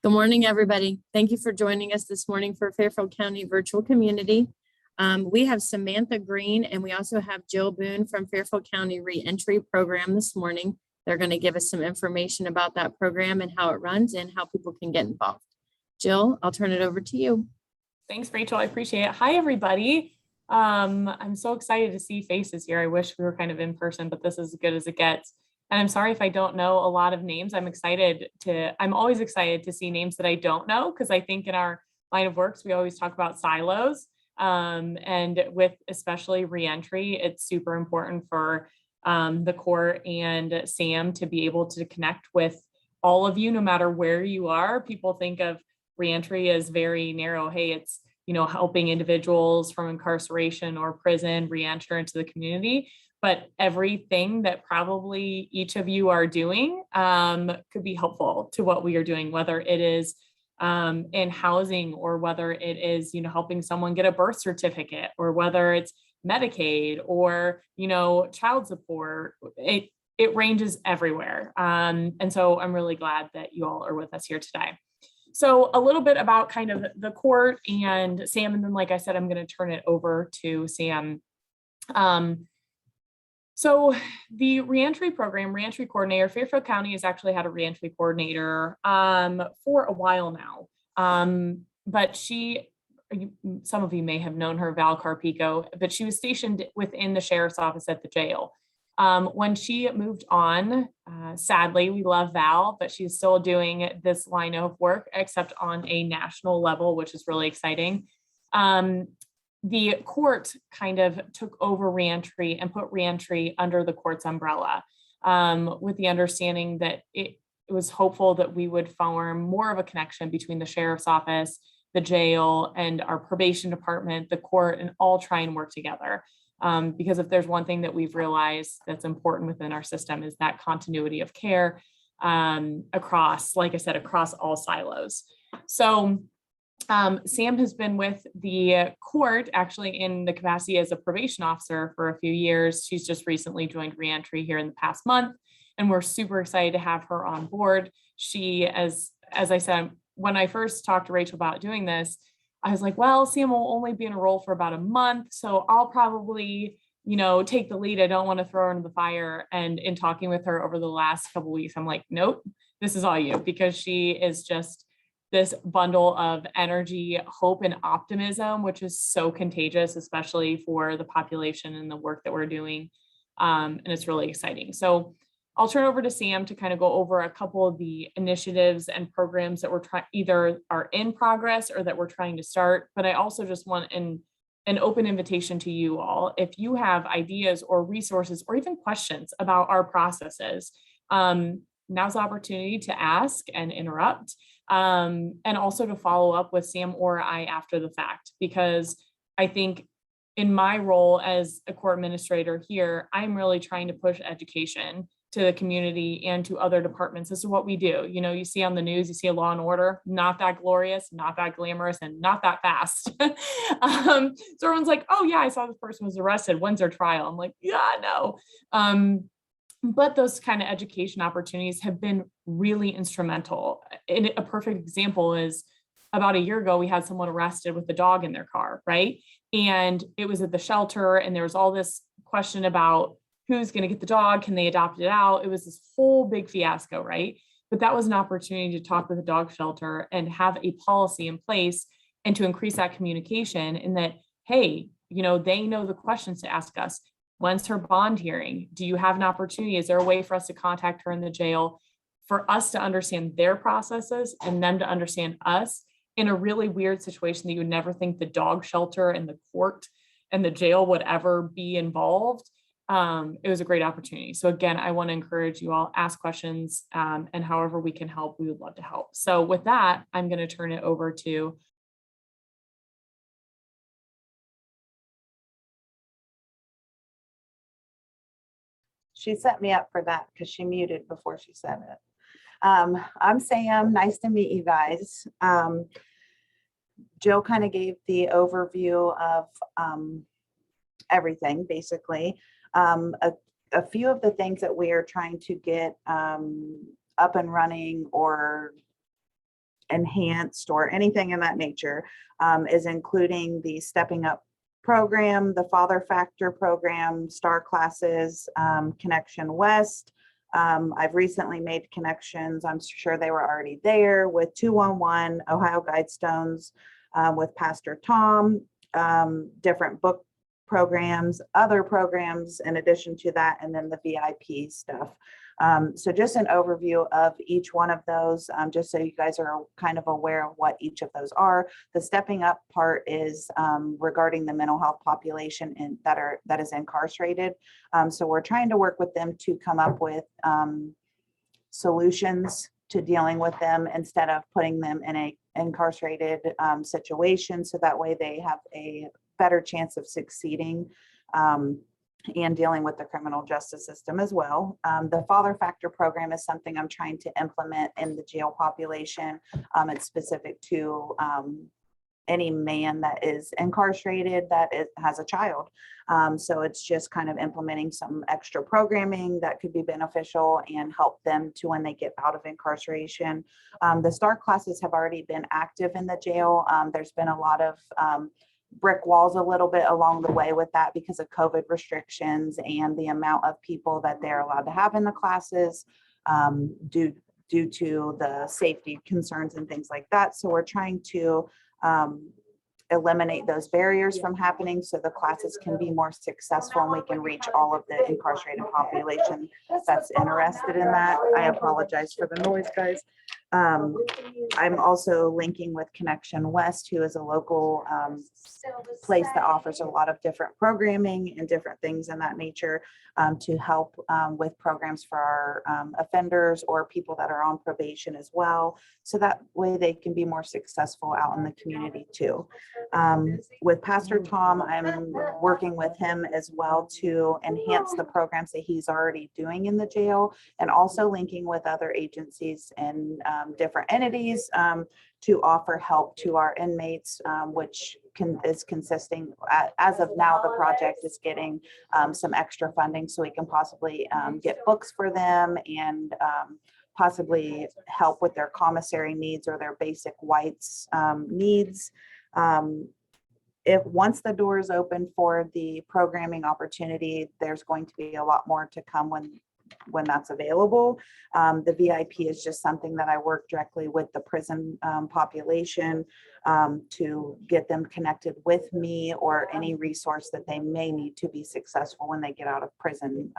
Good morning, everybody. Thank you for joining us this morning for Fairfield County Virtual Community. We have Samantha Green and we also have Jill Boone from Fairfield County Reentry Program this morning. They're going to give us some information about that program and how it runs and how people can get involved. Jill, I'll turn it over to you. Thanks, Rachel. I appreciate it. Hi, everybody. I'm so excited to see faces here. I wish we were kind of in person, but this is as good as it gets. And I'm sorry if I don't know a lot of names. I'm always excited to see names that I don't know, because I think in our line of works, we always talk about silos. And with especially reentry, it's super important for the court and Sam to be able to connect with all of you, no matter where you are. People think of reentry as very narrow. Hey, it's, helping individuals from incarceration or prison re-enter into the community. But everything that probably each of you are doing could be helpful to what we are doing, whether it is in housing or whether it is, helping someone get a birth certificate, or whether it's Medicaid or, child support. It ranges everywhere. And so I'm really glad that you all are with us here today. So a little bit about kind of the court and Sam, and then like I said, I'm going to turn it over to Sam. So the reentry program, reentry coordinator, Fairfield County has actually had a reentry coordinator for a while now. But some of you may have known her, Val Carpico, but she was stationed within the sheriff's office at the jail. When she moved on, sadly, we love Val, but she's still doing this line of work, except on a national level, which is really exciting. The court kind of took over reentry and put reentry under the court's umbrella, with the understanding that it was hopeful that we would form more of a connection between the sheriff's office, the jail, and our probation department, the court, and all try and work together. Because if there's one thing that we've realized that's important within our system is that continuity of care across, like I said, across all silos. So Sam has been with the court actually in the capacity as a probation officer for a few years. She's just recently joined reentry here in the past month, and we're super excited to have her on board. She, as I said, when I first talked to Rachel about doing this, I was like, well, Sam will only be in a role for about a month, so I'll probably, take the lead. I don't want to throw her into the fire. And in talking with her over the last couple of weeks, I'm like, nope, this is all you, because she is just this bundle of energy, hope, and optimism, which is so contagious, especially for the population and the work that we're doing. And it's really exciting. So I'll turn over to Sam to kind of go over a couple of the initiatives and programs that we're either are in progress or that we're trying to start. But I also just want an open invitation to you all. If you have ideas or resources or even questions about our processes, now's the opportunity to ask and interrupt, and also to follow up with Sam or I after the fact, because I think in my role as a court administrator here, I'm really trying to push education to the community and to other departments. This is what we do. You see on the news, you see a Law and Order, not that glorious, not that glamorous, and not that fast. So everyone's like, oh yeah, I saw this person was arrested. When's their trial? I'm like, yeah, no. But those kind of education opportunities have been really instrumental. And a perfect example is about a year ago, we had someone arrested with a dog in their car, right? And it was at the shelter, and there was all this question about who's going to get the dog, can they adopt it out? It was this whole big fiasco, right? But that was an opportunity to talk with the dog shelter and have a policy in place and to increase that communication, in that, hey, they know the questions to ask us. When's her bond hearing? Do you have an opportunity? Is there a way for us to contact her in the jail, for us to understand their processes and them to understand us in a really weird situation that you would never think the dog shelter and the court and the jail would ever be involved? It was a great opportunity. So again, I want to encourage you all, ask questions, and however we can help, we would love to help. So with that, I'm going to turn it over to. She set me up for that because she muted before she said it. I'm Sam. Nice to meet you guys. Jill kind of gave the overview of everything, basically. A few of the things that we are trying to get up and running or enhanced or anything in that nature, is including the Stepping Up program, the Father Factor program, STAR classes, Connection West. I've recently made connections, I'm sure they were already there, with 211, Ohio Guidestones, with Pastor Tom, different book programs, other programs in addition to that, and then the VIP stuff. So just an overview of each one of those, just so you guys are kind of aware of what each of those are. The Stepping Up part is regarding the mental health population that is incarcerated. So we're trying to work with them to come up with solutions to dealing with them instead of putting them in a incarcerated situation. So that way they have a better chance of succeeding and dealing with the criminal justice system as well. The Father Factor program is something I'm trying to implement in the jail population. It's specific to any man that is incarcerated that has a child. So it's just kind of implementing some extra programming that could be beneficial and help them to when they get out of incarceration. The STAR classes have already been active in the jail. There's been a lot of brick walls a little bit along the way with that because of COVID restrictions and the amount of people that they're allowed to have in the classes due to the safety concerns and things like that. So we're trying to eliminate those barriers from happening so the classes can be more successful and we can reach all of the incarcerated population that's interested in that. I apologize for the noise, guys. I'm also linking with Connection West, who is a local place that offers a lot of different programming and different things in that nature to help with programs for our offenders or people that are on probation as well. So that way they can be more successful out in the community too. With Pastor Tom, I'm working with him as well to enhance the programs that he's already doing in the jail, and also linking with other agencies and different entities to offer help to our inmates, which is consisting, as of now, the project is getting some extra funding so we can possibly get books for them and possibly help with their commissary needs or their basic whites needs. If once the door is open for the programming opportunity, there's going to be a lot more to come when that's available. The VIP is just something that I work directly with the prison population to get them connected with me or any resource that they may need to be successful when they get out of prison.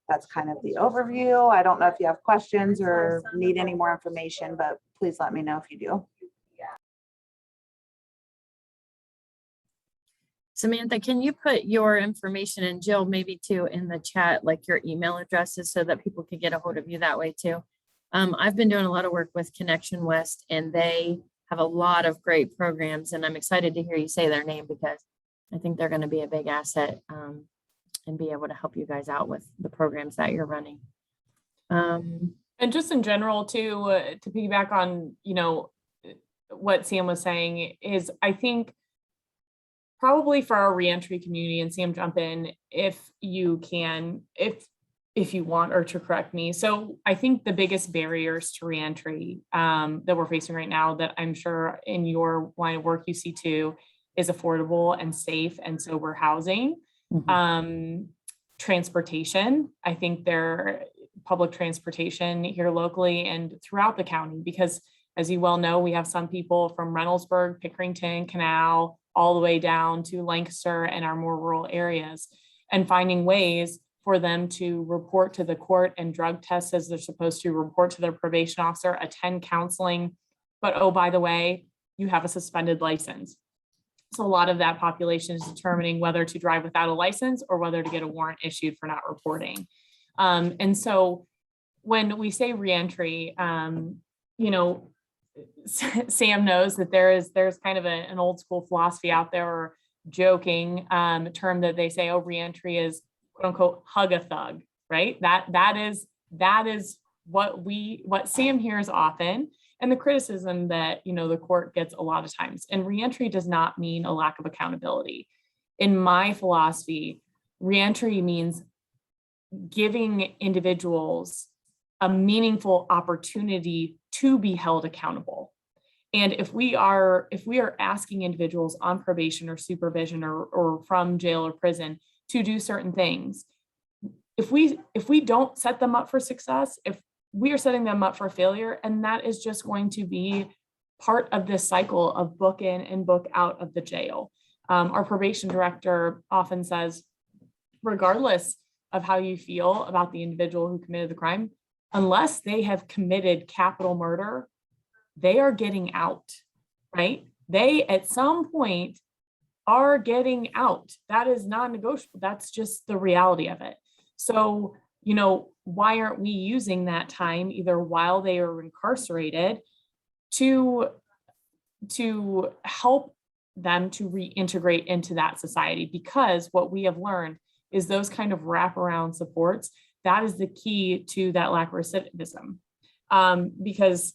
That's kind of the overview. I don't know if you have questions or need any more information, but please let me know if you do. Samantha, can you put your information, and Jill maybe too, in the chat, like your email addresses, so that people can get a hold of you that way too? I've been doing a lot of work with Connection West, and they have a lot of great programs, and I'm excited to hear you say their name because I think they're going to be a big asset and be able to help you guys out with the programs that you're running. And just in general too, to piggyback on, what Sam was saying is, I think probably for our reentry community, and Sam, jump in if you can, if you want, or to correct me. So I think the biggest barriers to reentry that we're facing right now, that I'm sure in your line of work you see too, is affordable and safe and sober housing. Mm-hmm. Transportation. I think public transportation here locally and throughout the county, because as you well know, we have some people from Reynoldsburg, Pickerington, Canal, all the way down to Lancaster and our more rural areas, and finding ways for them to report to the court and drug tests as they're supposed to, report to their probation officer, attend counseling. But oh, by the way, you have a suspended license. So a lot of that population is determining whether to drive without a license or whether to get a warrant issued for not reporting. And so when we say reentry, Sam knows that there's kind of an old school philosophy out there, or joking term that they say, oh, reentry is quote unquote hug a thug, right? That is what Sam hears often, and the criticism that the court gets a lot of times. And reentry does not mean a lack of accountability. In my philosophy, reentry means giving individuals a meaningful opportunity to be held accountable. And if we are asking individuals on probation or supervision or from jail or prison to do certain things, if we don't set them up for success, if we are setting them up for failure, and that is just going to be part of this cycle of book in and book out of the jail. Our probation director often says, regardless of how you feel about the individual who committed the crime, unless they have committed capital murder, they are getting out, right? They at some point are getting out. That is non-negotiable. That's just the reality of it. So, why aren't we using that time either while they are incarcerated to help them to reintegrate into that society? Because what we have learned is those kind of wraparound supports, that is the key to that lack of recidivism. Because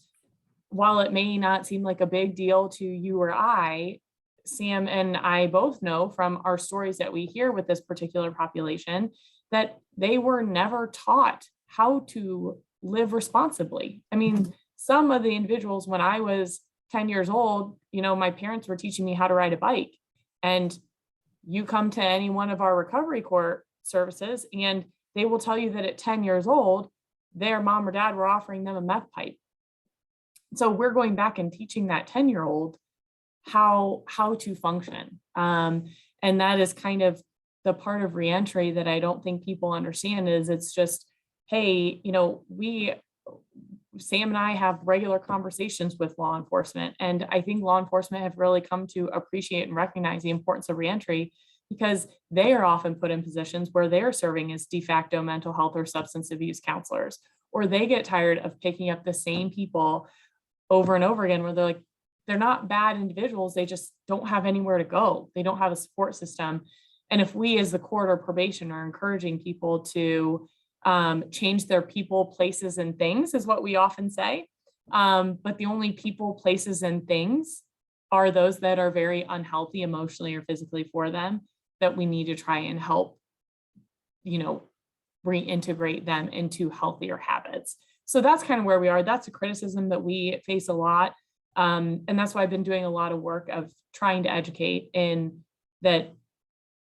while it may not seem like a big deal to you or I, Sam and I both know from our stories that we hear with this particular population that they were never taught how to live responsibly. I mean, some of the individuals, when I was 10 years old, my parents were teaching me how to ride a bike. And you come to any one of our recovery court services and they will tell you that at 10 years old, their mom or dad were offering them a meth pipe. So we're going back and teaching that 10-year-old how to function. And that is kind of the part of reentry that I don't think people understand is it's just, hey, Sam and I have regular conversations with law enforcement. And I think law enforcement have really come to appreciate and recognize the importance of reentry because they are often put in positions where they're serving as de facto mental health or substance abuse counselors, or they get tired of picking up the same people over and over again, where they're not bad individuals. They just don't have anywhere to go. They don't have a support system. And if we as the court or probation are encouraging people to change their people, places, and things is what we often say. But the only people, places, and things are those that are very unhealthy emotionally or physically for them that we need to try and help, reintegrate them into healthier habits. So that's kind of where we are. That's a criticism that we face a lot. And that's why I've been doing a lot of work of trying to educate in that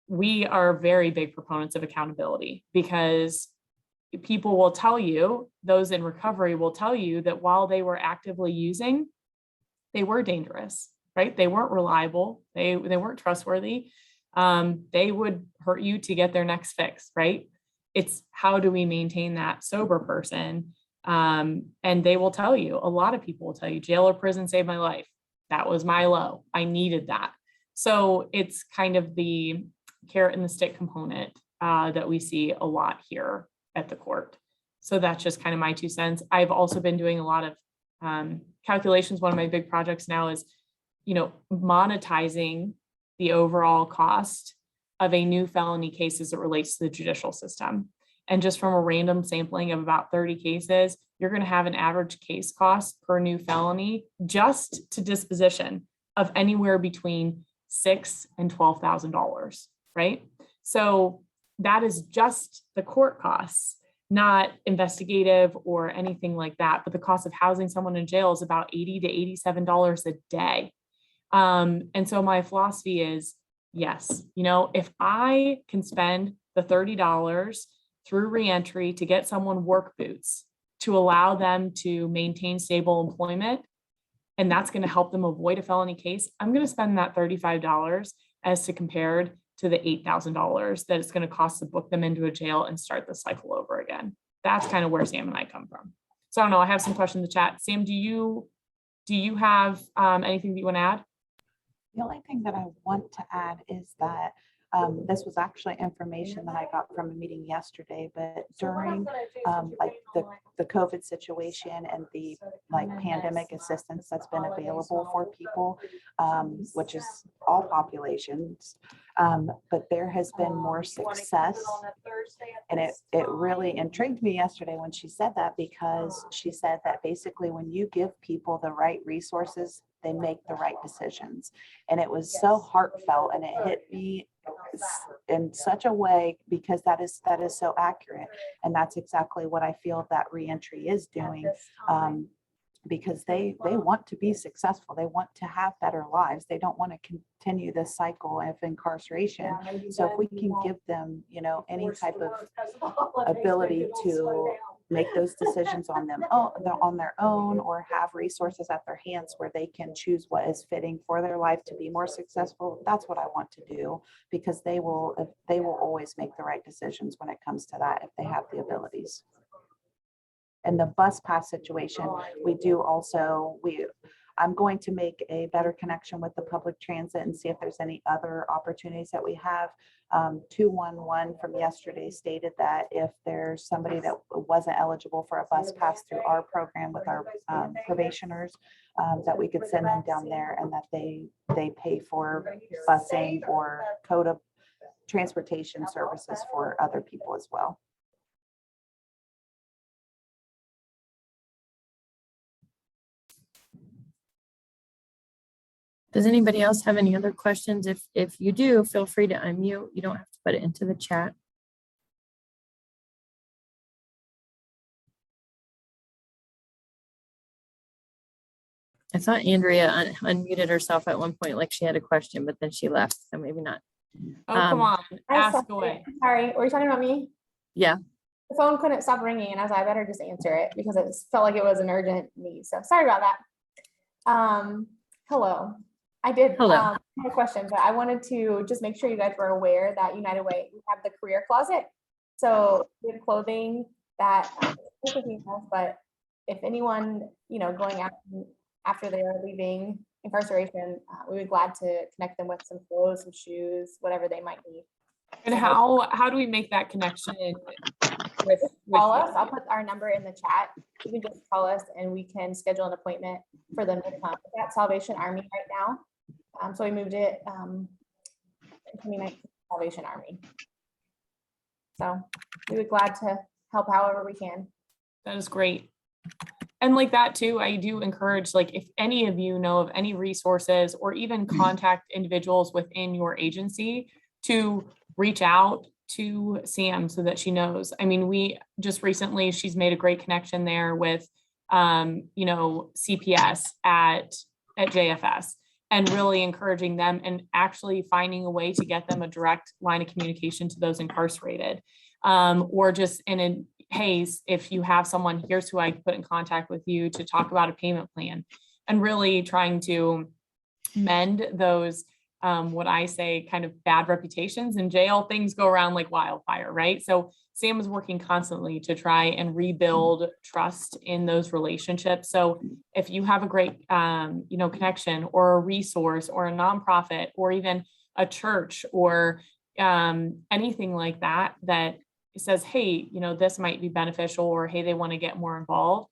we are very big proponents of accountability because people will tell you, those in recovery will tell you that while they were actively using, they were dangerous, right? They weren't reliable. They weren't trustworthy. They would hurt you to get their next fix, right? It's how do we maintain that sober person? And they will tell you, a lot of people will tell you, jail or prison saved my life. That was my low. I needed that. So it's kind of the carrot and the stick component that we see a lot here at the court. So that's just kind of my 2 cents. I've also been doing a lot of calculations. One of my big projects now is, monetizing the overall cost of a new felony case as it relates to the judicial system. And just from a random sampling of about 30 cases, you're going to have an average case cost per new felony just to disposition of anywhere between $6,000 and $12,000, right? So that is just the court costs, not investigative or anything like that. But the cost of housing someone in jail is about $80 to $87 a day. And so my philosophy is, yes, if I can spend the $30 through reentry to get someone work boots to allow them to maintain stable employment, and that's going to help them avoid a felony case, I'm going to spend that $35 as to compared to the $8,000 that it's going to cost to book them into a jail and start the cycle over again. That's kind of where Sam and I come from. So I don't know, I have some questions in the chat. Sam, do you have anything that you want to add? The only thing that I want to add is that this was actually information that I got from a meeting yesterday, but during the COVID situation and the pandemic assistance that's been available for people, which is all populations, but there has been more success. And it really intrigued me yesterday when she said that, because she said that basically when you give people the right resources, they make the right decisions. And it was so heartfelt, and it hit me in such a way, because that is so accurate. And that's exactly what I feel that reentry is doing. because they want to be successful. They want to have better lives. They don't want to continue this cycle of incarceration. So if we can give them, you know, any type of ability to make those decisions on their own, or have resources at their hands where they can choose what is fitting for their life to be more successful, that's what I want to do, because they will always make the right decisions when it comes to that if they have the abilities. And the bus pass situation, I'm going to make a better connection with the public transit and see if there's any other opportunities that we have. 211 from yesterday stated that if there's somebody that wasn't eligible for a bus pass through our program with our probationers, that we could send them down there, and that they pay for busing or CODA transportation services for other people as well. Does anybody else have any other questions? If you do, feel free to unmute. You don't have to put it into the chat. I thought Andrea unmuted herself at one point, like she had a question, but then she left, so maybe not. Oh, come on, ask away. Sorry, were you talking about me? Yeah. The phone couldn't stop ringing, and I was like, I better just answer it because it felt like it was an urgent need. So sorry about that. Hello. I did Hello. have a question, but I wanted to just make sure you guys were aware that United Way, we have the career closet. So we have clothing that, but if anyone, you know, going after they are leaving incarceration, we would be glad to connect them with some clothes, some shoes, whatever they might need. And how do we make that connection with Call us. I'll put our number in the chat. You can just call us and we can schedule an appointment for them to come. We're at Salvation Army right now. So we moved it in 2019 Salvation Army. So we would be glad to help however we can. That is great. And like that too, I do encourage, like, if any of you know of any resources or even contact individuals within your agency, to reach out to Sam so that she knows. I mean, we just recently, she's made a great connection there with, you know, CPS at JFS, and really encouraging them and actually finding a way to get them a direct line of communication to those incarcerated, or just hey, if you have someone, here's who I put in contact with you to talk about a payment plan, and really trying to mend those, what I say, kind of bad reputations. In jail, things go around like wildfire, right? So Sam is working constantly to try and rebuild trust in those relationships. So if you have a great, you know, connection or a resource or a nonprofit or even a church or anything like that, that says, hey, you know, this might be beneficial, or hey, they want to get more involved,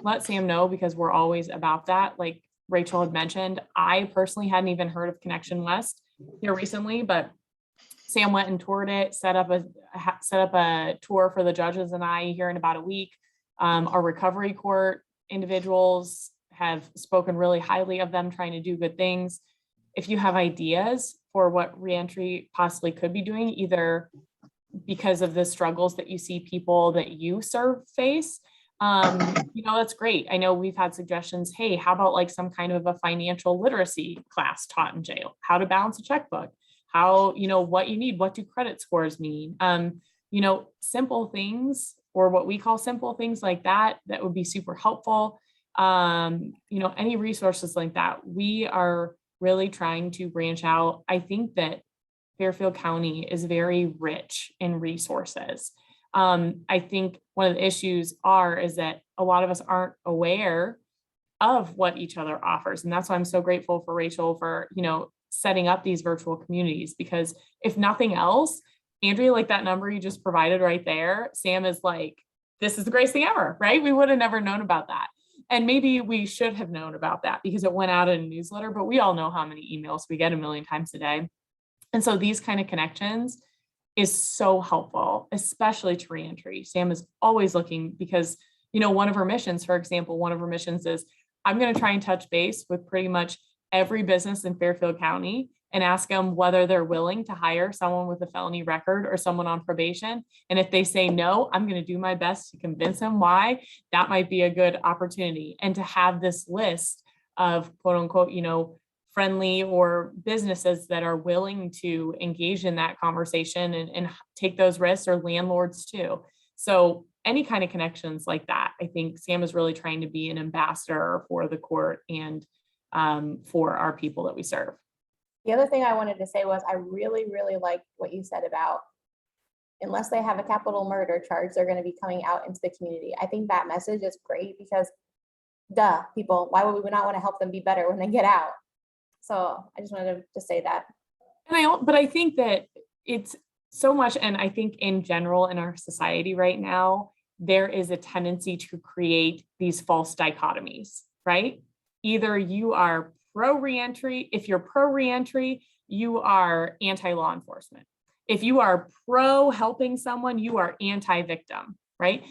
let Sam know, because we're always about that. Like Rachel had mentioned, I personally hadn't even heard of Connection West here recently, but Sam went and toured it, set up a tour for the judges and I here in about a week. Our recovery court individuals have spoken really highly of them, trying to do good things. If you have ideas for what reentry possibly could be doing, either because of the struggles that you see people that you serve face, you know, that's great. I know we've had suggestions. Hey, how about like some kind of a financial literacy class taught in jail, how to balance a checkbook, how, you know, what you need, what do credit scores mean? You know, simple things, or what we call simple things like that, that would be super helpful. You know, any resources like that. We are really trying to branch out. I think that Fairfield County is very rich in resources. I think one of the issues is that a lot of us aren't aware of what each other offers. And that's why I'm so grateful for Rachel for, you know, setting up these virtual communities, because if nothing else, Andrea, like that number you just provided right there, Sam is like, this is the greatest thing ever, right? We would have never known about that. And maybe we should have known about that because it went out in a newsletter, but we all know how many emails we get a million times a day. And so these kind of connections is so helpful, especially to reentry. Sam is always looking, because, you know, one of her missions, for example, one of her missions is, I'm going to try and touch base with pretty much every business in Fairfield County and ask them whether they're willing to hire someone with a felony record or someone on probation. And if they say no, I'm going to do my best to convince them why. That might be a good opportunity. And to have this list of quote unquote, friendly or businesses that are willing to engage in that conversation and take those risks, or landlords too. So any kind of connections like that, I think Sam is really trying to be an ambassador for the court and for our people that we serve. The other thing I wanted to say was I really, really liked what you said about unless they have a capital murder charge, they're going to be coming out into the community. I think that message is great because people, why would we not want to help them be better when they get out? So I just wanted to say that. But I think that it's so much, and I think in general in our society right now, there is a tendency to create these false dichotomies, right? Either you are pro reentry. If you're pro reentry, you are anti-law enforcement. If you are pro helping someone, you are anti-victim, right?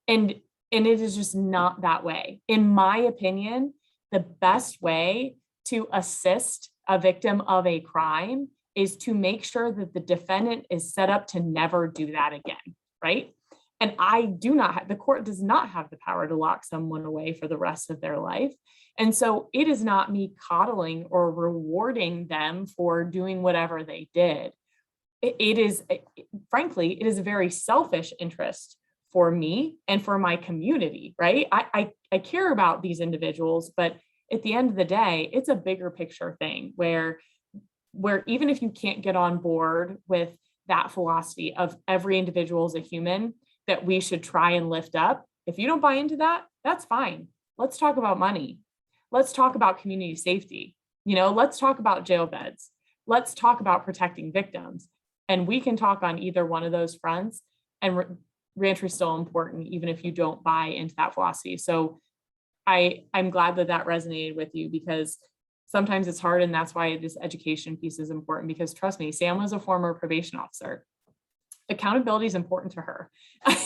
And it is just not that way. In my opinion, the best way to assist a victim of a crime is to make sure that the defendant is set up to never do that again, right? And the court does not have the power to lock someone away for the rest of their life. And so it is not me coddling or rewarding them for doing whatever they did. Frankly, it is a very selfish interest for me and for my community, right? I care about these individuals, but at the end of the day, it's a bigger picture thing where even if you can't get on board with that philosophy of every individual is a human that we should try and lift up, if you don't buy into that, that's fine. Let's talk about money. Let's talk about community safety. Let's talk about jail beds. Let's talk about protecting victims. And we can talk on either one of those fronts. And reentry is still important, even if you don't buy into that philosophy. So I'm glad that resonated with you, because sometimes it's hard. And that's why this education piece is important, because trust me, Sam was a former probation officer. Accountability is important to her.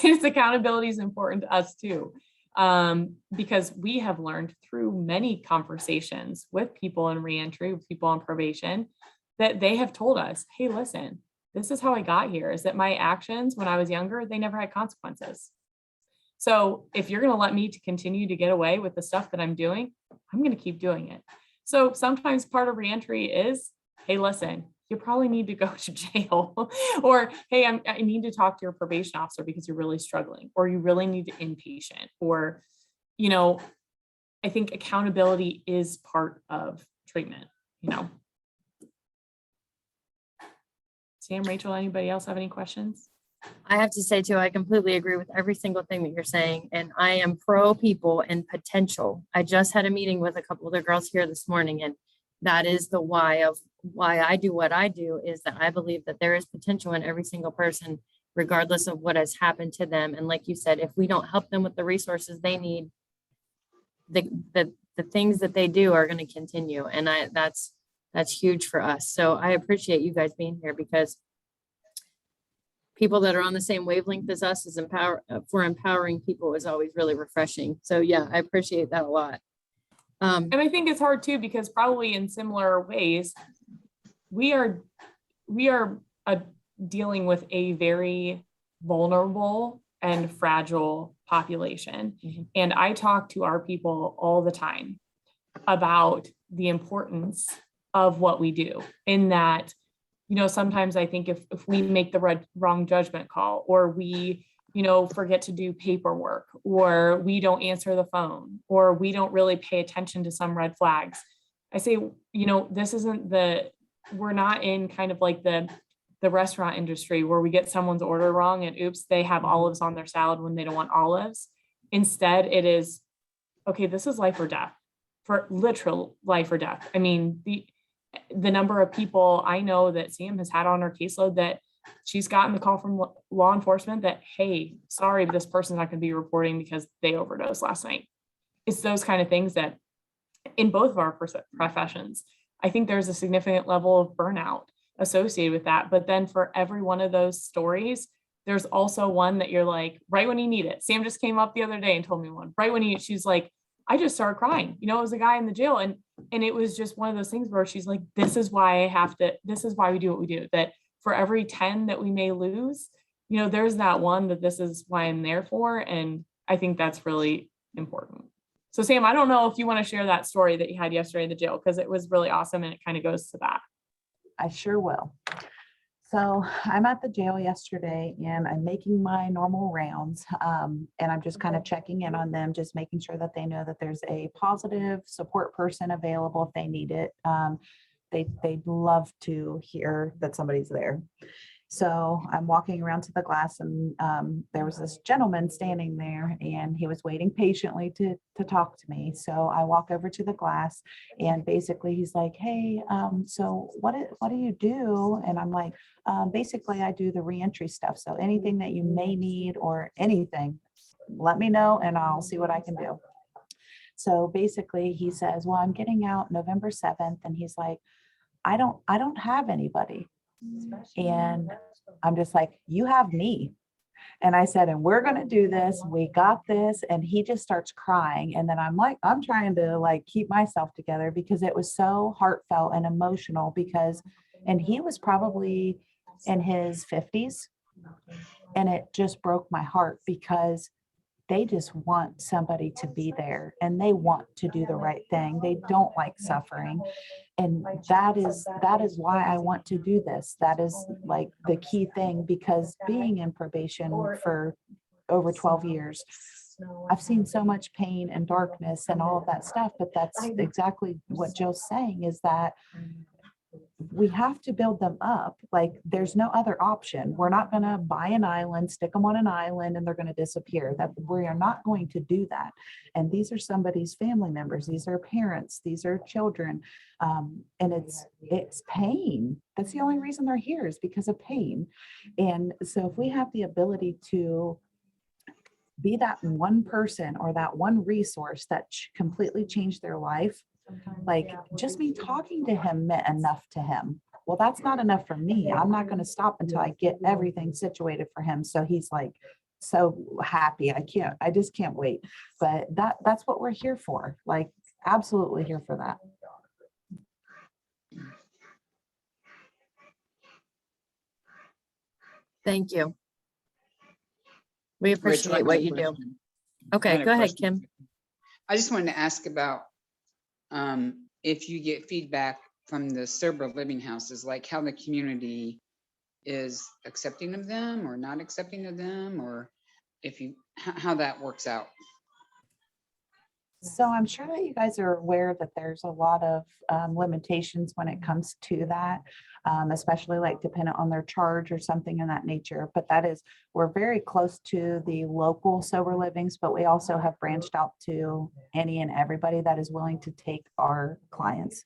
Accountability is important to us too. Because we have learned through many conversations with people in reentry, with people on probation, that they have told us, hey, listen, this is how I got here, is that my actions when I was younger, they never had consequences. So if you're going to let me to continue to get away with the stuff that I'm doing, I'm going to keep doing it. So sometimes part of reentry is, hey, listen, you probably need to go to jail, or, hey, I need to talk to your probation officer because you're really struggling, or you really need to inpatient, or, I think accountability is part of treatment, Sam, Rachel, anybody else have any questions? I have to say too, I completely agree with every single thing that you're saying. And I am pro people and potential. I just had a meeting with a couple of the girls here this morning, and that is the why I do what I do, is that I believe that there is potential in every single person, regardless of what has happened to them. And like you said, if we don't help them with the resources they need, the things that they do are going to continue. And that's huge for us. So I appreciate you guys being here, because people that are on the same wavelength as us for empowering people is always really refreshing. So yeah, I appreciate that a lot. And I think it's hard too, because probably in similar ways, we are dealing with a very vulnerable and fragile population. Mm-hmm. And I talk to our people all the time about the importance of what we do, in that, sometimes I think if we make the wrong judgment call, or we, forget to do paperwork, or we don't answer the phone, or we don't really pay attention to some red flags, I say, this isn't we're not in kind of like the restaurant industry where we get someone's order wrong and oops, they have olives on their salad when they don't want olives. Instead, it is, okay, this is life or death, for literal life or death. I mean, the number of people I know that Sam has had on her caseload that she's gotten the call from law enforcement that, hey, sorry, but this person's not going to be reporting because they overdosed last night. It's those kind of things that in both of our professions, I think there's a significant level of burnout associated with that. But then for every one of those stories, there's also one that you're like, right when you need it. Sam just came up the other day and told me one, right when she's like, I just started crying. You know, it was a guy in the jail, and it was just one of those things where she's like, this is why we do what we do, that for every 10 that we may lose, you know, there's that one that this is why I'm there for. And I think that's really important. So Sam, I don't know if you want to share that story that you had yesterday in the jail, because it was really awesome and it kind of goes to that. I sure will. So I'm at the jail yesterday and I'm making my normal rounds, and I'm just kind of checking in on them, just making sure that they know that there's a positive support person available if they need it. They'd love to hear that somebody's there. So I'm walking around to the glass, and there was this gentleman standing there, and he was waiting patiently to talk to me. So I walk over to the glass, and basically he's like, hey, so what do you do? And I'm like, basically I do the reentry stuff. So anything that you may need or anything, let me know and I'll see what I can do. So basically he says, well, I'm getting out November 7th. And he's like, I don't have anybody. And I'm just like, you have me. And I said, and we're going to do this. We got this. And he just starts crying. And then I'm like, I'm trying to like keep myself together because it was so heartfelt and emotional and he was probably in his 50s. And it just broke my heart because they just want somebody to be there and they want to do the right thing. They don't like suffering. And that is why I want to do this. That is like the key thing, because being in probation for over 12 years, I've seen so much pain and darkness and all of that stuff, but that's exactly what Jill's saying, is that we have to build them up. Like there's no other option. We're not going to buy an island, stick them on an island, and they're going to disappear. That we are not going to do that. And these are somebody's family members. These are parents. These are children. And it's pain. That's the only reason they're here, is because of pain. And so if we have the ability to be that one person or that one resource that completely changed their life, like just me talking to him meant enough to him. Well, that's not enough for me. I'm not going to stop until I get everything situated for him. So he's like so happy. I just can't wait. But that's what we're here for. Like absolutely here for that. Thank you. We appreciate what you do. Okay, go ahead, Kim. I just wanted to ask about if you get feedback from the sober living houses, like how the community is accepting of them or not accepting of them, or how that works out. So I'm sure that you guys are aware that there's a lot of limitations when it comes to that, especially like dependent on their charge or something in that nature. But we're very close to the local sober livings, but we also have branched out to any and everybody that is willing to take our clients,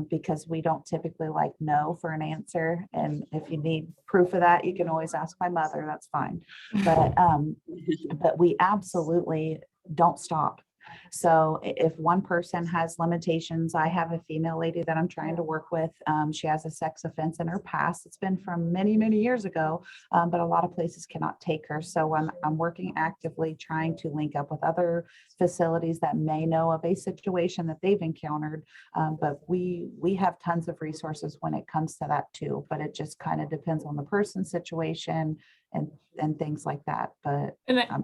because we don't typically like no for an answer. And if you need proof of that, you can always ask my mother. That's fine. But we absolutely don't stop. So if one person has limitations, I have a female lady that I'm trying to work with. She has a sex offense in her past. It's been from many, many years ago, but a lot of places cannot take her. So I'm working actively trying to link up with other facilities that may know of a situation that they've encountered. But we have tons of resources when it comes to that too, but it just kind of depends on the person's situation and things like that. But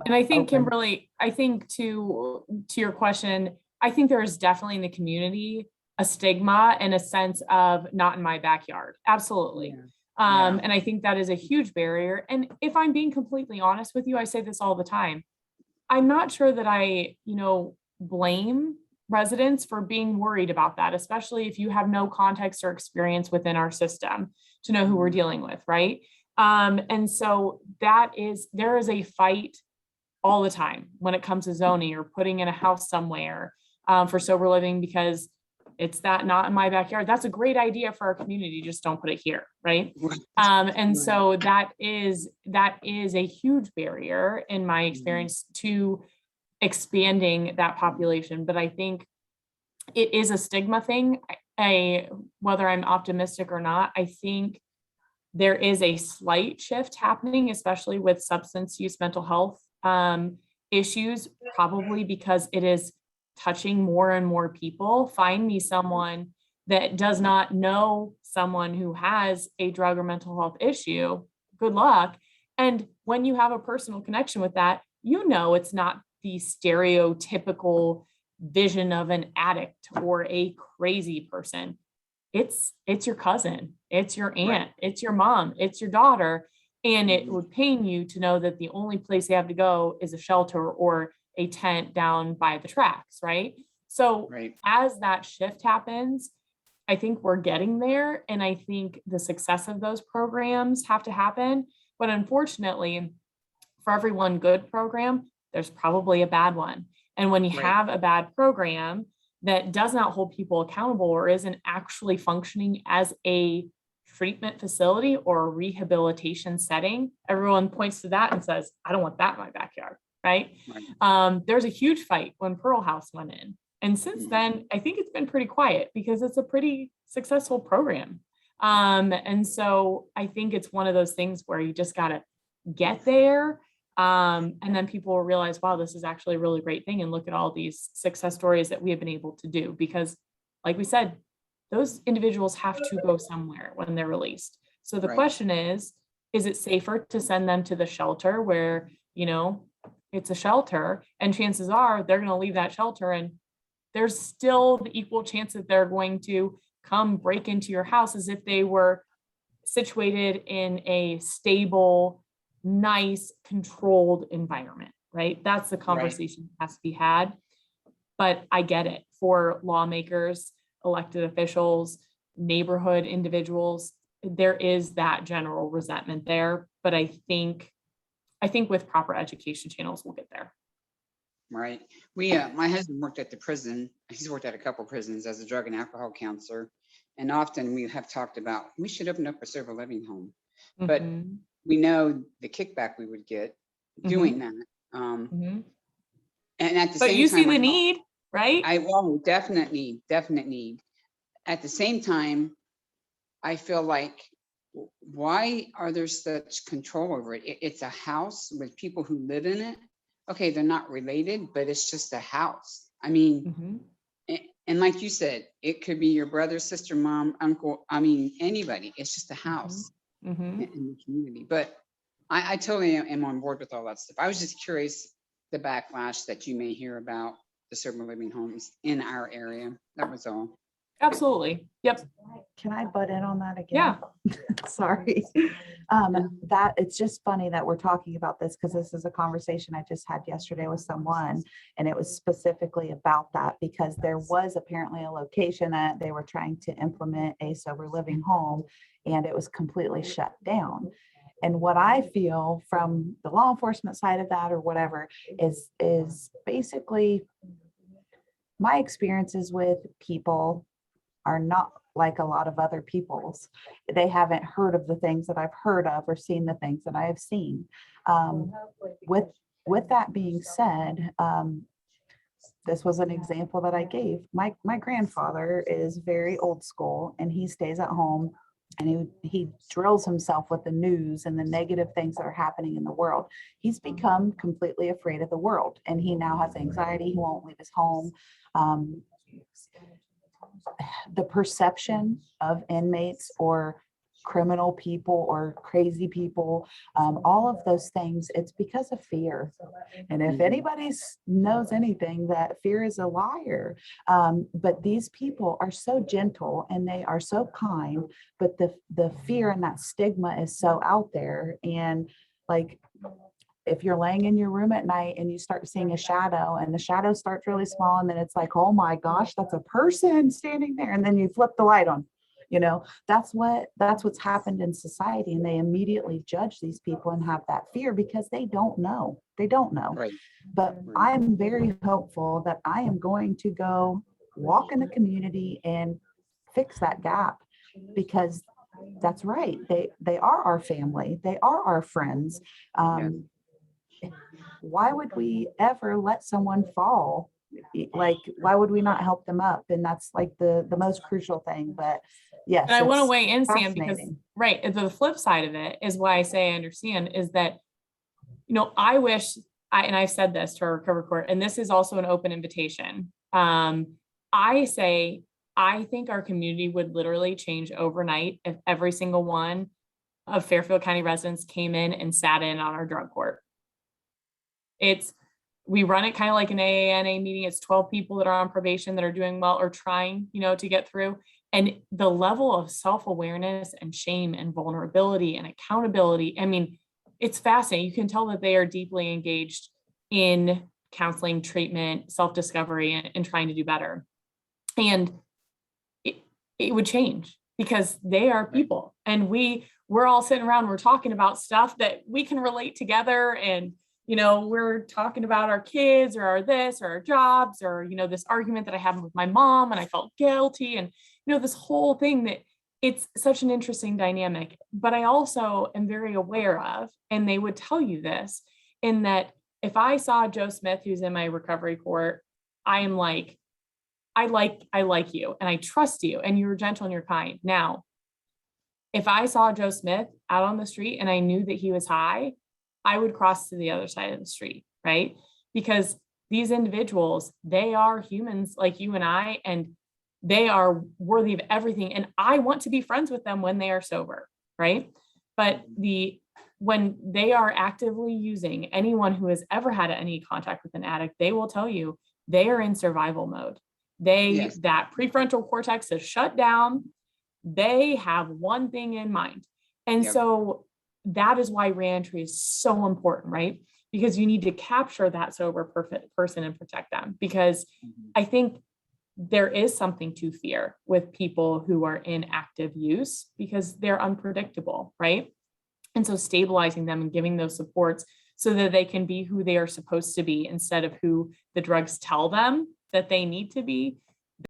I think, Kimberly, I think to your question, I think there is definitely in the community a stigma and a sense of not in my backyard. Absolutely. Yeah. And I think that is a huge barrier. And if I'm being completely honest with you, I say this all the time. I'm not sure that I, blame residents for being worried about that, especially if you have no context or experience within our system to know who we're dealing with, right? And so there is a fight all the time when it comes to zoning or putting in a house somewhere for sober living, because it's that not in my backyard. That's a great idea for our community. Just don't put it here. Right. And so that is a huge barrier in my experience to expanding that population. But I think it is a stigma thing. Whether I'm optimistic or not, I think there is a slight shift happening, especially with substance use, mental health issues, probably because it is touching more and more people. Find me someone that does not know someone who has a drug or mental health issue. Good luck. And when you have a personal connection with that, you know, it's not the stereotypical vision of an addict or a crazy person. It's your cousin, it's your aunt, it's your mom, it's your daughter. And it would pain you to know that the only place they have to go is a shelter or a tent down by the tracks, right? So as that shift happens, I think we're getting there. And I think the success of those programs have to happen. But unfortunately, for every one good program, there's probably a bad one. And when you have a bad program that does not hold people accountable or isn't actually functioning as a treatment facility or a rehabilitation setting, everyone points to that and says, I don't want that in my backyard, right? There's a huge fight when Pearl House went in. And since then, I think it's been pretty quiet because it's a pretty successful program. And so I think it's one of those things where you just got to get there. And then people will realize, wow, this is actually a really great thing. And look at all these success stories that we have been able to do. Because like we said, those individuals have to go somewhere when they're released. So the question is it safer to send them to the shelter where, you know, it's a shelter and chances are they're going to leave that shelter and there's still the equal chance that they're going to come break into your house as if they were situated in a stable, nice, controlled environment, right? That's the conversation that has to be had. But I get it for lawmakers, elected officials, neighborhood individuals, there is that general resentment there. But I think with proper education channels, we'll get there. Right. We, my husband worked at the prison. He's worked at a couple prisons as a drug and alcohol counselor. And often we have talked about, we should open up a sober living home, but we know the kickback we would get doing that. And at the same time, but you see the need, right? Definite need. At the same time, I feel like, why are there such control over it? It's a house with people who live in it. Okay, they're not related, but it's just a house. I mean, and like you said, it could be your brother, sister, mom, uncle. I mean, anybody. It's just a house in the community. But I totally am on board with all that stuff. I was just curious the backlash that you may hear about the sober living homes in our area. That was all. Absolutely. Yep. Can I butt in on that again? Yeah. Sorry. That it's just funny that we're talking about this because this is a conversation I just had yesterday with someone, and it was specifically about that because there was apparently a location that they were trying to implement a sober living home, and it was completely shut down. And what I feel from the law enforcement side of that or whatever is basically my experiences with people are not like a lot of other people's. They haven't heard of the things that I've heard of or seen the things that I have seen. With that being said, this was an example that I gave. My grandfather is very old school and he stays at home and he drills himself with the news and the negative things that are happening in the world. He's become completely afraid of the world and he now has anxiety. He won't leave his home. The perception of inmates or criminal people or crazy people, all of those things, it's because of fear. And if anybody knows anything, that fear is a liar. But these people are so gentle and they are so kind, but the fear and that stigma is so out there. And like, if you're laying in your room at night and you start seeing a shadow and the shadow starts really small and then it's like, oh my gosh, that's a person standing there. And then you flip the light on, you know, that's what's happened in society. And they immediately judge these people and have that fear because they don't know. Right. But I'm very hopeful that I am going to go walk in the community and fix that gap because that's right. They are our family. They are our friends. Why would we ever let someone fall? Like, why would we not help them up? And that's like the most crucial thing. But yes, and I want to weigh in, Sam, because the flip side of it is why I say I understand is that, you know, I wish and I've said this to our recovery court, and this is also an open invitation. I think our community would literally change overnight if every single one of Fairfield County residents came in and sat in on our drug court. We run it kind of like an AANA meeting. It's 12 people that are on probation that are doing well or trying, to get through. And the level of self-awareness and shame and vulnerability and accountability, I mean, it's fascinating. You can tell that they are deeply engaged in counseling, treatment, self-discovery, and trying to do better. And it would change because they are people, and we're all sitting around, we're talking about stuff that we can relate together. And, we're talking about our kids or our this or our jobs or, this argument that I had with my mom and I felt guilty. And, this whole thing that it's such an interesting dynamic, but I also am very aware of, and they would tell you this, in that if I saw Joe Smith, who's in my recovery court, I am like, I like you and I trust you and you're gentle and you're kind. Now, if I saw Joe Smith out on the street and I knew that he was high, I would cross to the other side of the street, right? Because these individuals, they are humans like you and I, and they are worthy of everything. And I want to be friends with them when they are sober, right? But when they are actively using, anyone who has ever had any contact with an addict, they will tell you they are in survival mode. Yes. That prefrontal cortex is shut down. They have one thing in mind. And Yep. so that is why reentry is so important, right? Because you need to capture that sober person and protect them. Because I think there is something to fear with people who are in active use because they're unpredictable, right? And so stabilizing them and giving those supports so that they can be who they are supposed to be instead of who the drugs tell them that they need to be